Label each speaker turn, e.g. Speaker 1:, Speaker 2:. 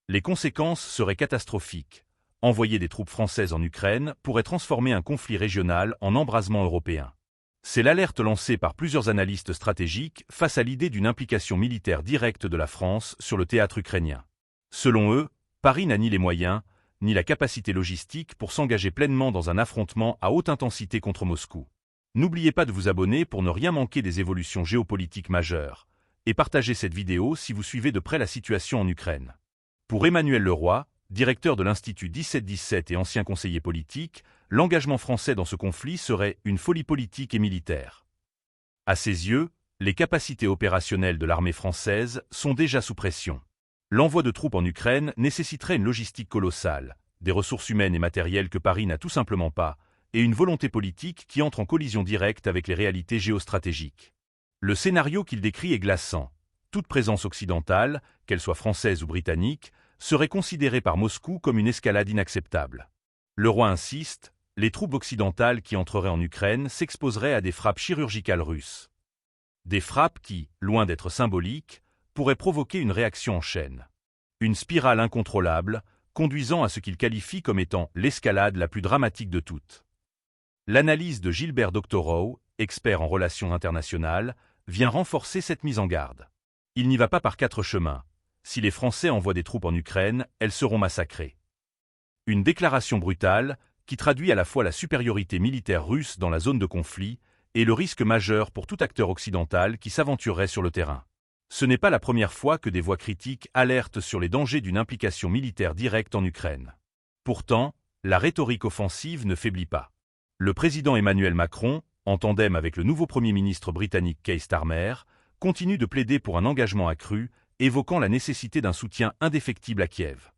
Speaker 1: Les conséquences seraient catastrophiques. Envoyer des troupes françaises en Ukraine pourrait transformer un conflit régional en embrasement européen. C'est l'alerte lancée par plusieurs analystes stratégiques face à l'idée d'une implication militaire directe de la France sur le théâtre ukrainien. Selon eux, Paris n'a ni les moyens, ni la capacité logistique pour s'engager pleinement dans un affrontement à haute intensité contre Moscou. N'oubliez pas de vous abonner pour ne rien manquer des évolutions géopolitiques majeures, et partagez cette vidéo si vous suivez de près la situation en Ukraine. Pour Emmanuel Leroy, directeur de l'Institut 1717 et ancien conseiller politique, l'engagement français dans ce conflit serait une folie politique et militaire. À ses yeux, les capacités opérationnelles de l'armée française sont déjà sous pression. L'envoi de troupes en Ukraine nécessiterait une logistique colossale, des ressources humaines et matérielles que Paris n'a tout simplement pas, et une volonté politique qui entre en collision directe avec les réalités géostratégiques. Le scénario qu'il décrit est glaçant. Toute présence occidentale, qu'elle soit française ou britannique, serait considérée par Moscou comme une escalade inacceptable. Leroy insiste, les troupes occidentales qui entreraient en Ukraine s'exposeraient à des frappes chirurgicales russes. Des frappes qui, loin d'être symboliques, pourraient provoquer une réaction en chaîne. Une spirale incontrôlable, conduisant à ce qu'il qualifie comme étant l'escalade la plus dramatique de toutes. L'analyse de Gilbert Doctorow, expert en relations internationales, vient renforcer cette mise en garde. Il n'y va pas par quatre chemins. Si les Français envoient des troupes en Ukraine, elles seront massacrées. Une déclaration brutale, qui traduit à la fois la supériorité militaire russe dans la zone de conflit et le risque majeur pour tout acteur occidental qui s'aventurerait sur le terrain. Ce n'est pas la première fois que des voix critiques alertent sur les dangers d'une implication militaire directe en Ukraine. Pourtant, la rhétorique offensive ne faiblit pas. Le président Emmanuel Macron, en tandem avec le nouveau Premier ministre britannique Keir Starmer, continue de plaider pour un engagement accru, évoquant la nécessité d'un soutien indéfectible à Kiev.